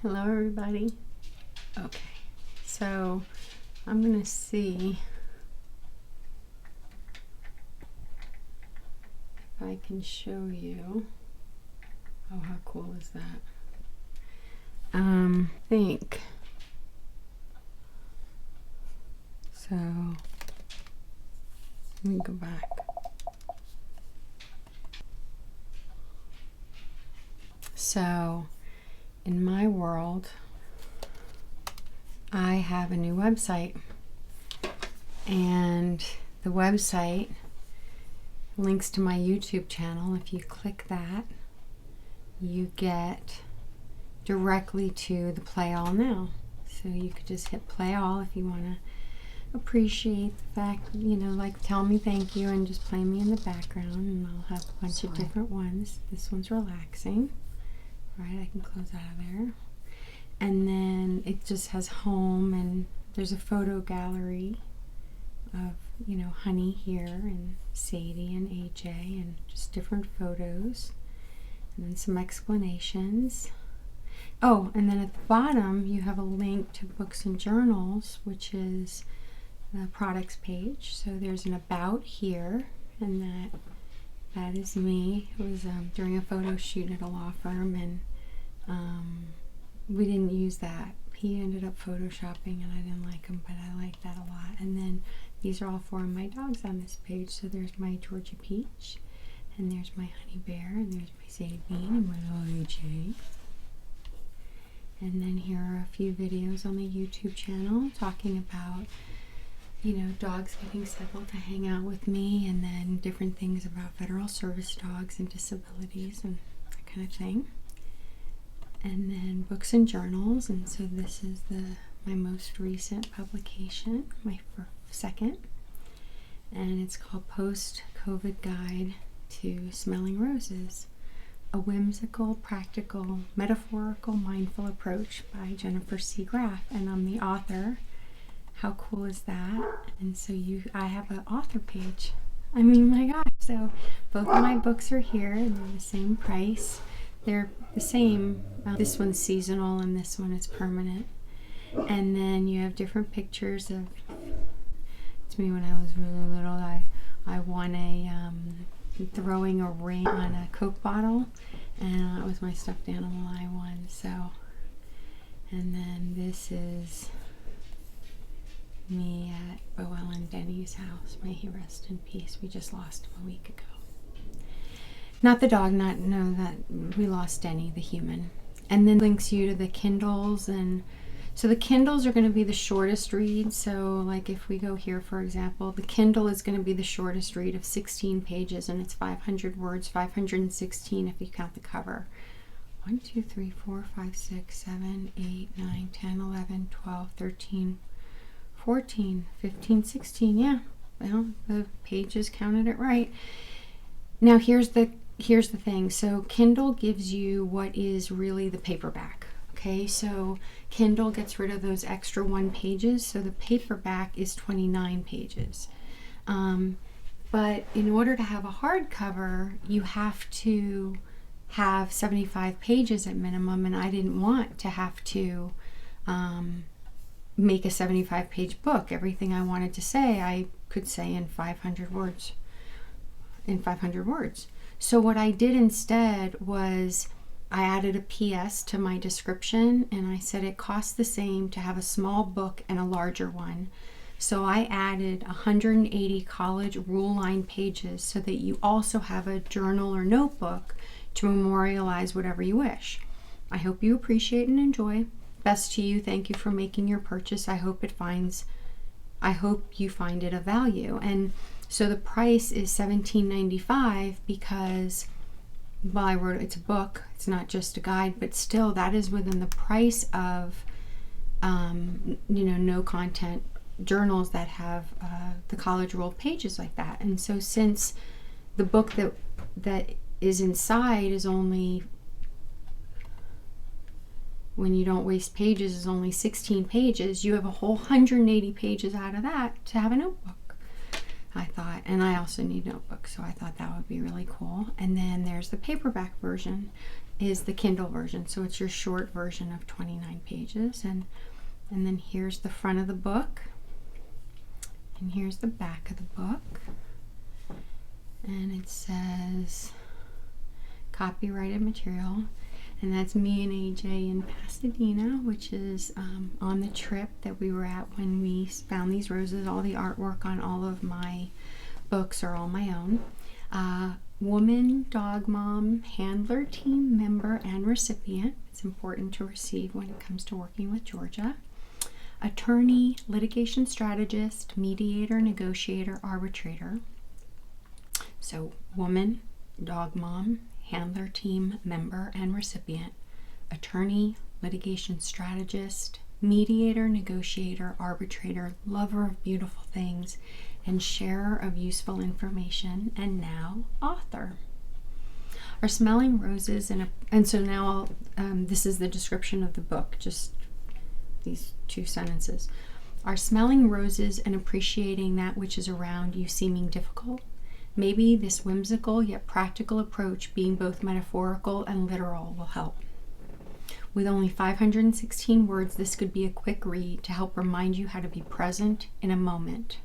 Hello everybody. Okay, so I'm gonna see if I can show you. Oh, how cool is that? Think so. Let me go back. So in my world, I have a new website, and the website links to my YouTube channel. If you click that, you get directly to the play all now. So you could just hit play all if you want to appreciate the fact, like tell me thank you and just play me in the background, and I'll have a bunch of different ones. This one's relaxing. Right, I can close out of there. And then it just has home, and there's a photo gallery of, Honey here and Sadie and AJ and just different photos. And then some explanations. Oh, and then at the bottom you have a link to books and journals, which is the products page. So there's an about here, and that is me. It was during a photo shoot at a law firm, and we didn't use that. He ended up photoshopping, and I didn't like him, but I like that a lot. And then these are all four of my dogs on this page. So there's my Georgia Peach, and there's my Honey Bear, and there's my Sadie Bean, and my little AJ. And then here are a few videos on the YouTube channel talking about dogs getting settled to hang out with me, and then different things about federal service dogs and disabilities and that kind of thing. And then books and journals, and so this is my most recent publication, my second, and it's called Post-COVID Guide to Smelling Roses, a whimsical, practical, metaphorical, mindful approach by Jennifer C. Graff, and I'm the author. How cool is that? And so I have an author page. I mean, my gosh. So both of my books are here, and they're the same price. They're the same. This one's seasonal, and this one is permanent. And then you have different pictures of. It's me when I was really little. I won throwing a ring on a Coke bottle, and that was my stuffed animal I won. So, and then this is me at Boel and Denny's house. May he rest in peace. We just lost him a week ago. Not the dog, that we lost Denny, the human. And then links you to the Kindles, and so the Kindles are going to be the shortest read. So like if we go here, for example, the Kindle is going to be the shortest read of 16 pages, and it's 500 words, 516 if you count the cover. 1, 2, 3, 4, 5, 6, 7, 8, 9, 10, 11, 12, 13, 14, 15, 16, yeah. Well, the pages counted it right. Now here's the thing. So Kindle gives you what is really the paperback. Okay, so Kindle gets rid of those extra 1 pages, so the paperback is 29 pages. But in order to have a hardcover, you have to have 75 pages at minimum, and I didn't want to have to make a 75-page book. Everything I wanted to say, I could say in 500 words. So what I did instead was I added a PS to my description, and I said it costs the same to have a small book and a larger one. So I added 180 college rule line pages so that you also have a journal or notebook to memorialize whatever you wish. I hope you appreciate and enjoy. Best to you. Thank you for making your purchase. I hope you find it of value. And so the price is $17.95 because, well, I wrote it's a book. It's not just a guide, but still that is within the price of no content journals that have the college ruled pages like that. And so since the book that is inside is only, when you don't waste pages, is only 16 pages, you have a whole 180 pages out of that to have a notebook. I thought, and I also need notebooks, so I thought that would be really cool. And then there's the paperback version, is the Kindle version, so it's your short version of 29 pages. And then here's the front of the book, and here's the back of the book, and it says copyrighted material. And that's me and AJ in Pasadena, which is on the trip that we were at when we found these roses. All the artwork on all of my books are all my own. Woman, dog mom, handler, team member, and recipient. It's important to receive when it comes to working with Georgia. Attorney, litigation strategist, mediator, negotiator, arbitrator. So woman, dog mom, handler, team member, and recipient, attorney, litigation strategist, mediator, negotiator, arbitrator, lover of beautiful things, and sharer of useful information, and now author. Our smelling roses, and so now this is the description of the book, just these 2 sentences. Are smelling roses and appreciating that which is around you seeming difficult? Maybe this whimsical yet practical approach, being both metaphorical and literal, will help. With only 516 words, this could be a quick read to help remind you how to be present in a moment.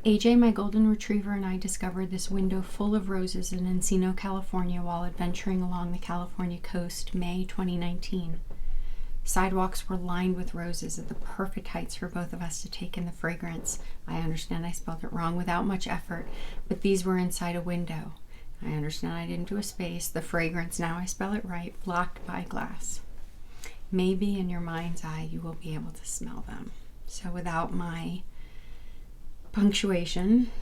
AJ, my golden retriever, and I discovered this window full of roses in Encino, California, while adventuring along the California coast, May 2019. Sidewalks were lined with roses at the perfect heights for both of us to take in the fragrance. I understand I spelled it wrong, without much effort, but these were inside a window. I understand I didn't do a space. The fragrance, now I spell it right, blocked by glass. Maybe in your mind's eye you will be able to smell them. So without my punctuation,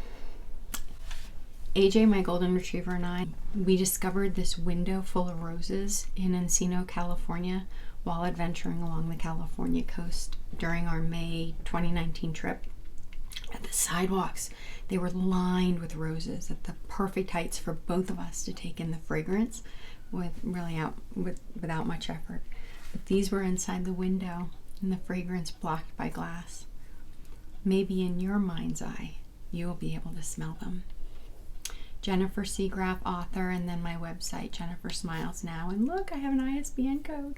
AJ, my golden retriever, and I, we discovered this window full of roses in Encino, California, while adventuring along the California coast during our May 2019 trip. At the sidewalks, they were lined with roses at the perfect heights for both of us to take in the fragrance without much effort. But these were inside the window, and the fragrance blocked by glass. Maybe in your mind's eye, you will be able to smell them. Jennifer Seagraff, author, and then my website, Jennifer Smiles Now. And look, I have an ISBN code.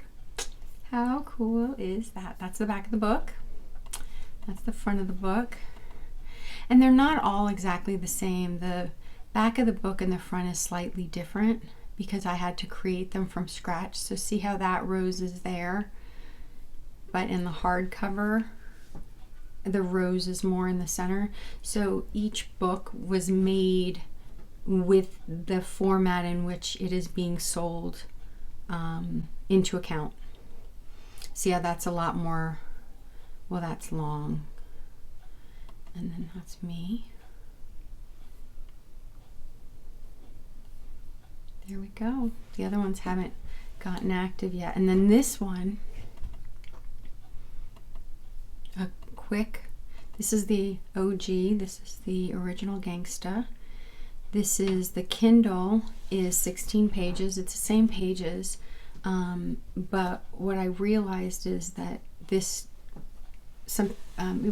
How cool is that? That's the back of the book. That's the front of the book. And they're not all exactly the same. The back of the book and the front is slightly different because I had to create them from scratch. So see how that rose is there? But in the hardcover, the rose is more in the center. So each book was made with the format in which it is being sold into account. See how that's a lot more, well, that's long. And then that's me. There we go. The other ones haven't gotten active yet. And then this one, this is the OG, this is the original Gangsta. This is the Kindle, is 16 pages. It's the same pages. But what I realized is that it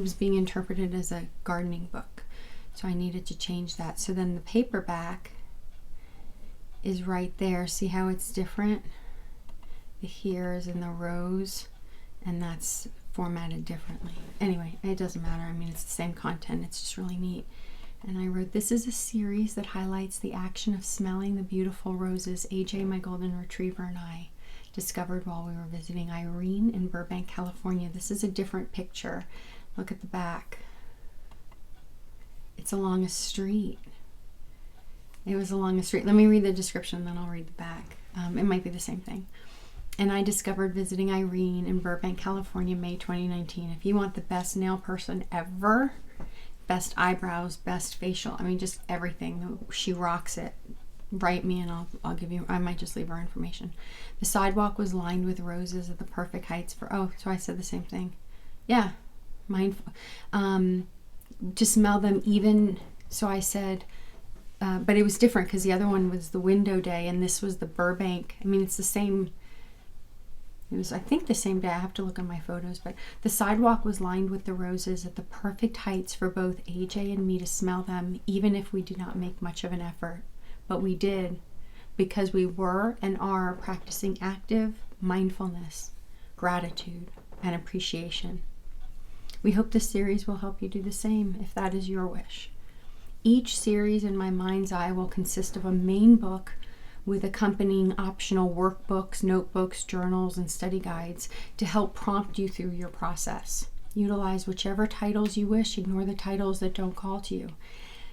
was being interpreted as a gardening book, so I needed to change that. So then the paperback is right there. See how it's different? The here is in the rose, and that's formatted differently. Anyway, it doesn't matter. I mean, it's the same content. It's just really neat. And I wrote, this is a series that highlights the action of smelling the beautiful roses AJ, my golden retriever, and I discovered while we were visiting Irene in Burbank, California. This is a different picture. Look at the back. It's along a street. It was along a street. Let me read the description, then I'll read the back. It might be the same thing. And I discovered visiting Irene in Burbank, California, May 2019. If you want the best nail person ever, best eyebrows, best facial, I mean, just everything. She rocks it. Write me and I'll give you, I might just leave her information. The sidewalk was lined with roses at the perfect heights for, oh, so I said the same thing. Yeah, mindful. To smell them even, so I said, but it was different because the other one was the window day and this was the Burbank. I mean, it's the same It was, I think, the same day. I have to look at my photos, but the sidewalk was lined with the roses at the perfect heights for both AJ and me to smell them, even if we did not make much of an effort. But we did, because we were and are practicing active mindfulness, gratitude, and appreciation. We hope this series will help you do the same, if that is your wish. Each series in my mind's eye will consist of a main book with accompanying optional workbooks, notebooks, journals, and study guides to help prompt you through your process. Utilize whichever titles you wish, ignore the titles that don't call to you.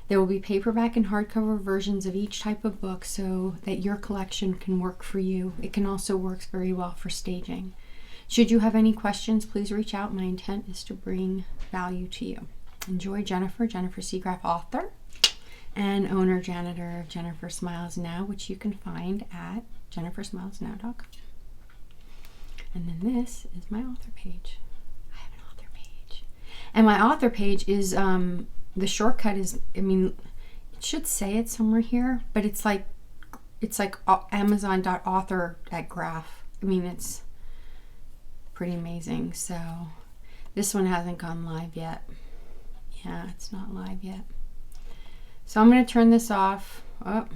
There will be paperback and hardcover versions of each type of book so that your collection can work for you. It can also work very well for staging. Should you have any questions, please reach out. My intent is to bring value to you. Enjoy Jennifer Seagraff, author and owner janitor of Jennifer Smiles Now, which you can find at jennifersmilesnow.com. And then this is my author page. I have an author page. And my author page is, the shortcut is, it should say it somewhere here, but it's like amazon.author@graph. It's pretty amazing. So this one hasn't gone live yet. Yeah, it's not live yet. So I'm going to turn this off. Oh,